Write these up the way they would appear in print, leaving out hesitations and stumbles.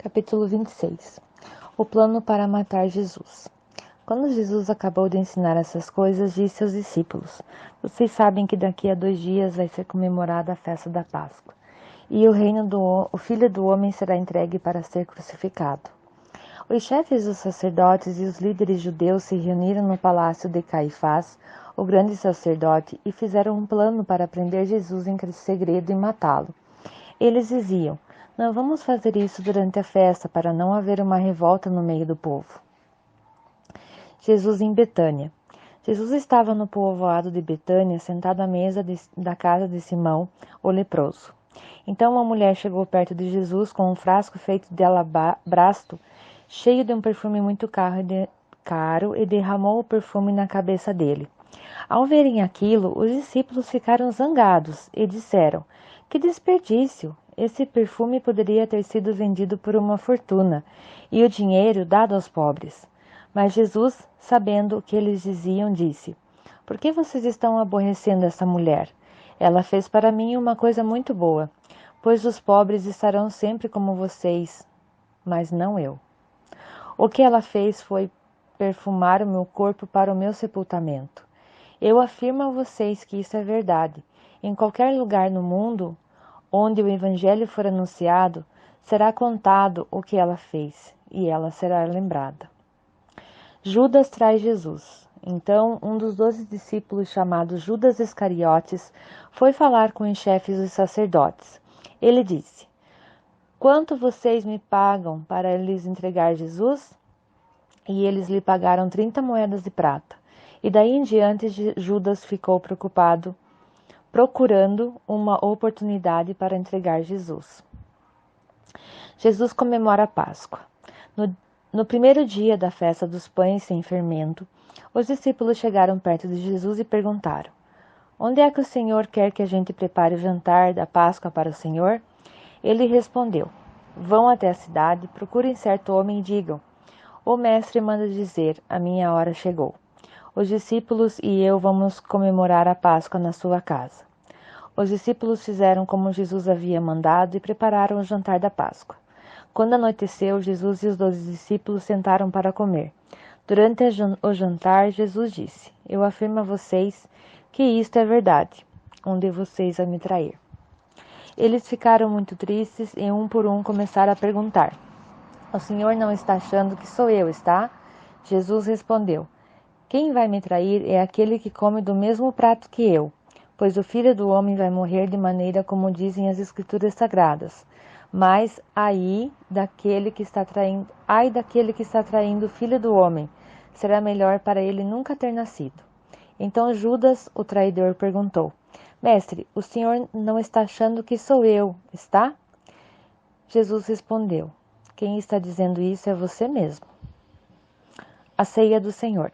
Capítulo 26. O plano para matar Jesus. Quando Jesus acabou de ensinar essas coisas, disse aos discípulos: Vocês sabem que daqui a 2 dias vai ser comemorada a festa da Páscoa, e o Filho do Homem será entregue para ser crucificado. Os chefes dos sacerdotes e os líderes judeus se reuniram no palácio de Caifás, o grande sacerdote, e fizeram um plano para prender Jesus em segredo e matá-lo. Eles diziam: Não vamos fazer isso durante a festa, para não haver uma revolta no meio do povo. Jesus em Betânia. Jesus estava no povoado de Betânia, sentado à mesa da casa de Simão, o leproso. Então uma mulher chegou perto de Jesus com um frasco feito de alabastro, cheio de um perfume muito caro, e derramou o perfume na cabeça dele. Ao verem aquilo, os discípulos ficaram zangados e disseram: Que desperdício! Esse perfume poderia ter sido vendido por uma fortuna e o dinheiro dado aos pobres. Mas Jesus, sabendo o que eles diziam, disse: Por que vocês estão aborrecendo essa mulher? Ela fez para mim uma coisa muito boa, pois os pobres estarão sempre como vocês, mas não eu. O que ela fez foi perfumar o meu corpo para o meu sepultamento. Eu afirmo a vocês que isso é verdade. Em qualquer lugar no mundo onde o Evangelho for anunciado, será contado o que ela fez, e ela será lembrada. Judas traz Jesus. Então, um dos 12 discípulos, chamado Judas Iscariotes, foi falar com os chefes dos sacerdotes. Ele disse: Quanto vocês me pagam para lhes entregar Jesus? E eles lhe pagaram 30 moedas de prata. E daí em diante Judas ficou preocupado, procurando uma oportunidade para entregar Jesus. Jesus comemora a Páscoa. No primeiro dia da festa dos pães sem fermento, os discípulos chegaram perto de Jesus e perguntaram: Onde é que o Senhor quer que a gente prepare o jantar da Páscoa para o Senhor? Ele respondeu: Vão até a cidade, procurem certo homem e digam: O mestre manda dizer, a minha hora chegou. Os discípulos e eu vamos comemorar a Páscoa na sua casa. Os discípulos fizeram como Jesus havia mandado e prepararam o jantar da Páscoa. Quando anoiteceu, Jesus e os 12 discípulos sentaram para comer. Durante o jantar, Jesus disse: Eu afirmo a vocês que isto é verdade. Um de vocês vai me trair. Eles ficaram muito tristes e um por um começaram a perguntar: O Senhor não está achando que sou eu, está? Jesus respondeu: Quem vai me trair é aquele que come do mesmo prato que eu, pois o Filho do Homem vai morrer de maneira como dizem as Escrituras Sagradas. Mas ai daquele que está traindo o Filho do Homem, será melhor para ele nunca ter nascido. Então Judas, o traidor, perguntou: Mestre, o Senhor não está achando que sou eu, está? Jesus respondeu: Quem está dizendo isso é você mesmo. A ceia do Senhor.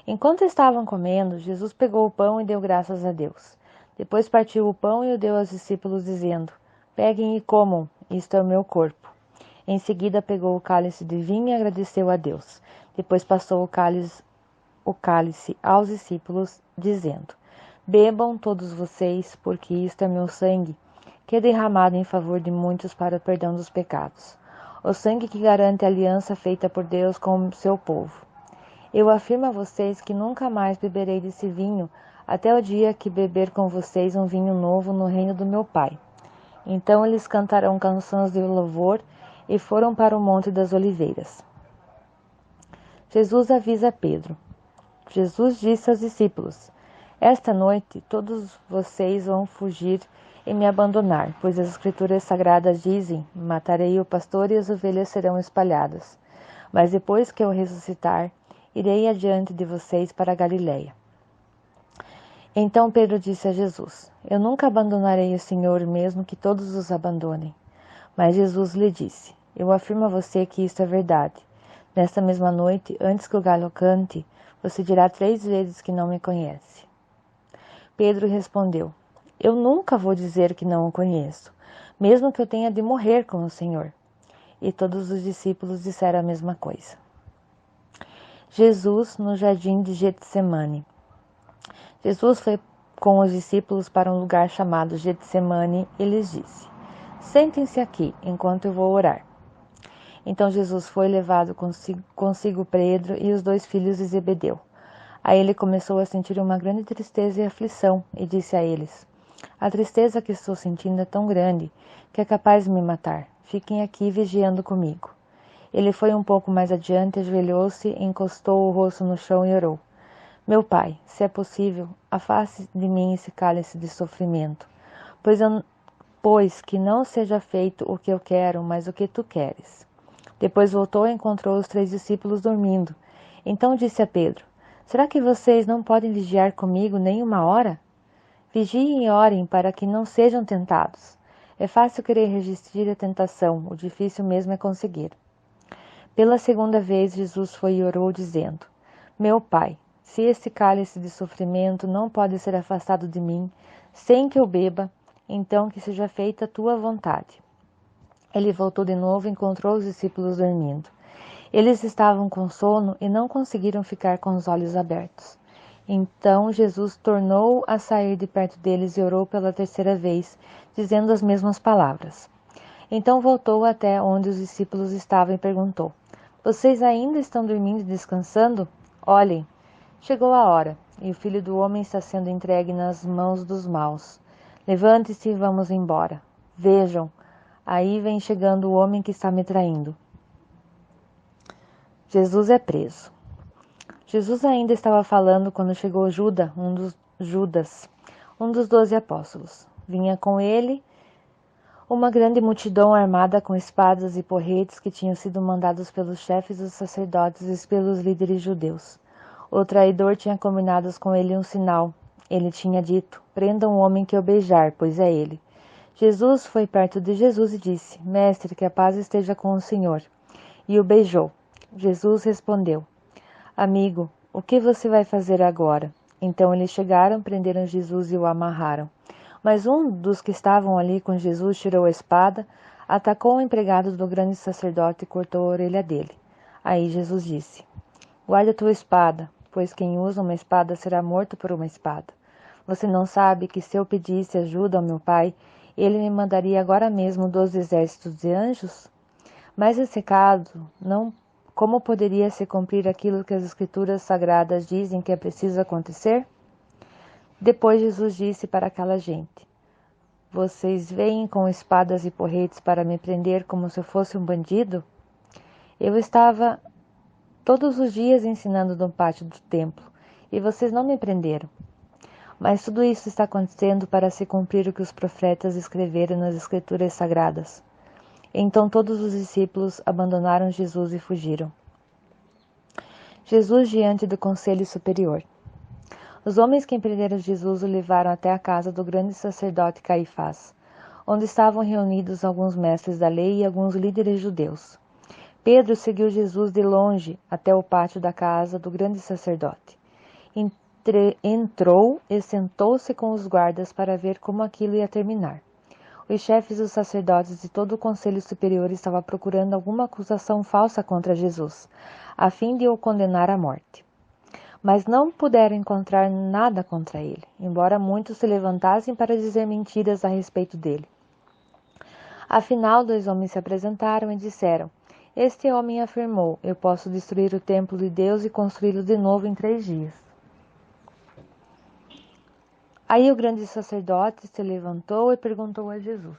Enquanto estavam comendo, Jesus pegou o pão e deu graças a Deus. Depois partiu o pão e o deu aos discípulos, dizendo: Peguem e comam, isto é o meu corpo. Em seguida pegou o cálice de vinho e agradeceu a Deus. Depois passou o cálice aos discípulos, dizendo: Bebam todos vocês, porque isto é meu sangue, que é derramado em favor de muitos para o perdão dos pecados. O sangue que garante a aliança feita por Deus com o seu povo. Eu afirmo a vocês que nunca mais beberei desse vinho, até o dia que beber com vocês um vinho novo no reino do meu Pai. Então eles cantarão canções de louvor e foram para o Monte das Oliveiras. Jesus avisa Pedro. Jesus disse aos discípulos: Esta noite todos vocês vão fugir e me abandonar, pois as Escrituras Sagradas dizem: Matarei o pastor e as ovelhas serão espalhadas. Mas depois que eu ressuscitar, irei adiante de vocês para a Galiléia. Então Pedro disse a Jesus: Eu nunca abandonarei o Senhor, mesmo que todos os abandonem. Mas Jesus lhe disse: Eu afirmo a você que isto é verdade. Nesta mesma noite, antes que o galho cante, você dirá 3 vezes que não me conhece. Pedro respondeu: Eu nunca vou dizer que não o conheço, mesmo que eu tenha de morrer com o Senhor. E todos os discípulos disseram a mesma coisa. Jesus no jardim de Getsemane. Jesus foi com os discípulos para um lugar chamado Getsemane e lhes disse: Sentem-se aqui, enquanto eu vou orar. Então Jesus foi levado consigo Pedro e os 2 filhos de Zebedeu. Aí ele começou a sentir uma grande tristeza e aflição, e disse a eles: A tristeza que estou sentindo é tão grande que é capaz de me matar. Fiquem aqui vigiando comigo. Ele foi um pouco mais adiante, ajoelhou-se, encostou o rosto no chão e orou: Meu Pai, se é possível, afaste de mim esse cálice de sofrimento, pois que não seja feito o que eu quero, mas o que tu queres. Depois voltou e encontrou os 3 discípulos dormindo. Então disse a Pedro: Será que vocês não podem vigiar comigo nem uma hora? Vigiem e orem para que não sejam tentados. É fácil querer resistir à tentação, o difícil mesmo é conseguir. Pela 2ª vez Jesus foi e orou, dizendo: Meu Pai, se esse cálice de sofrimento não pode ser afastado de mim, sem que eu beba, então que seja feita a tua vontade. Ele voltou de novo e encontrou os discípulos dormindo. Eles estavam com sono e não conseguiram ficar com os olhos abertos. Então Jesus tornou a sair de perto deles e orou pela 3ª vez, dizendo as mesmas palavras. Então voltou até onde os discípulos estavam e perguntou: Vocês ainda estão dormindo e descansando? Olhem, chegou a hora, e o Filho do Homem está sendo entregue nas mãos dos maus. Levante-se e vamos embora. Vejam, aí vem chegando o homem que está me traindo. Jesus é preso. Jesus ainda estava falando quando chegou Judas, um dos 12 apóstolos. Vinha com ele uma grande multidão armada com espadas e porretes que tinham sido mandados pelos chefes dos sacerdotes e pelos líderes judeus. O traidor tinha combinado com ele um sinal. Ele tinha dito: Prendam o homem que eu beijar, pois é ele. Jesus foi perto de Jesus e disse: Mestre, que a paz esteja com o Senhor. E o beijou. Jesus respondeu: Amigo, o que você vai fazer agora? Então eles chegaram, prenderam Jesus e o amarraram. Mas um dos que estavam ali com Jesus tirou a espada, atacou o empregado do grande sacerdote e cortou a orelha dele. Aí Jesus disse: Guarda a tua espada, pois quem usa uma espada será morto por uma espada. Você não sabe que se eu pedisse ajuda ao meu Pai, ele me mandaria agora mesmo 12 exércitos de anjos? Mas esse caso como poderia se cumprir aquilo que as Escrituras Sagradas dizem que é preciso acontecer? Depois Jesus disse para aquela gente: Vocês vêm com espadas e porretes para me prender como se eu fosse um bandido? Eu estava todos os dias ensinando no pátio do templo, e vocês não me prenderam. Mas tudo isso está acontecendo para se cumprir o que os profetas escreveram nas Escrituras Sagradas. Então todos os discípulos abandonaram Jesus e fugiram. Jesus diante do Conselho Superior. Os homens que prenderam Jesus o levaram até a casa do grande sacerdote Caifás, onde estavam reunidos alguns mestres da lei e alguns líderes judeus. Pedro seguiu Jesus de longe até o pátio da casa do grande sacerdote. Entrou e sentou-se com os guardas para ver como aquilo ia terminar. Os chefes dos sacerdotes e todo o conselho superior estavam procurando alguma acusação falsa contra Jesus, a fim de o condenar à morte. Mas não puderam encontrar nada contra ele, embora muitos se levantassem para dizer mentiras a respeito dele. Afinal, 2 homens se apresentaram e disseram: Este homem afirmou: Eu posso destruir o templo de Deus e construí-lo de novo em 3 dias. Aí o grande sacerdote se levantou e perguntou a Jesus: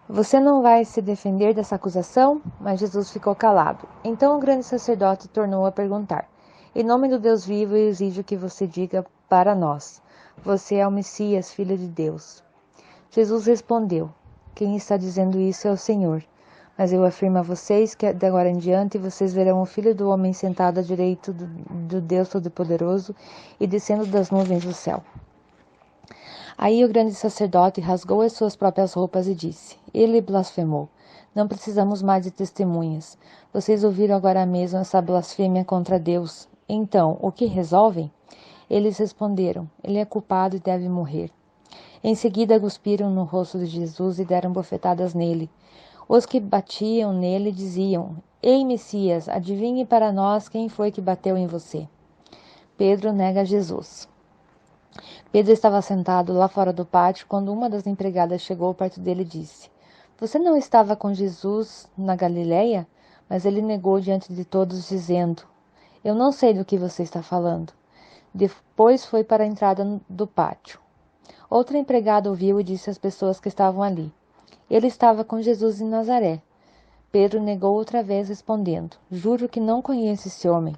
Você não vai se defender dessa acusação? Mas Jesus ficou calado. Então o grande sacerdote tornou a perguntar: Em nome do Deus vivo, eu exijo que você diga para nós: Você é o Messias, Filho de Deus. Jesus respondeu: Quem está dizendo isso é o Senhor. Mas eu afirmo a vocês que de agora em diante vocês verão o Filho do Homem sentado à direita do Deus Todo-Poderoso e descendo das nuvens do céu. Aí o grande sacerdote rasgou as suas próprias roupas e disse: Ele blasfemou. Não precisamos mais de testemunhas. Vocês ouviram agora mesmo essa blasfêmia contra Deus. Então, o que resolvem? Eles responderam: Ele é culpado e deve morrer. Em seguida, cuspiram no rosto de Jesus e deram bofetadas nele. Os que batiam nele diziam: Ei, Messias, adivinhe para nós quem foi que bateu em você. Pedro nega Jesus. Pedro estava sentado lá fora do pátio quando uma das empregadas chegou perto dele e disse: Você não estava com Jesus na Galileia? Mas ele negou diante de todos, dizendo: Eu não sei do que você está falando. Depois foi para a entrada do pátio. Outra empregada ouviu e disse às pessoas que estavam ali: Ele estava com Jesus em Nazaré. Pedro negou outra vez, respondendo: Juro que não conheço esse homem.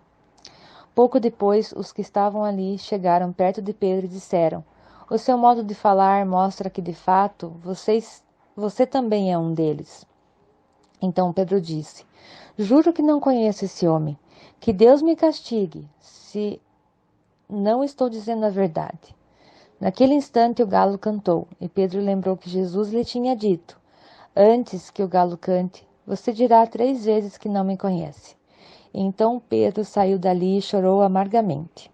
Pouco depois, os que estavam ali chegaram perto de Pedro e disseram: O seu modo de falar mostra que, de fato, você também é um deles. Então Pedro disse: Juro que não conheço esse homem. Que Deus me castigue, se não estou dizendo a verdade. Naquele instante o galo cantou, e Pedro lembrou que Jesus lhe tinha dito: Antes que o galo cante, você dirá 3 vezes que não me conhece. Então Pedro saiu dali e chorou amargamente.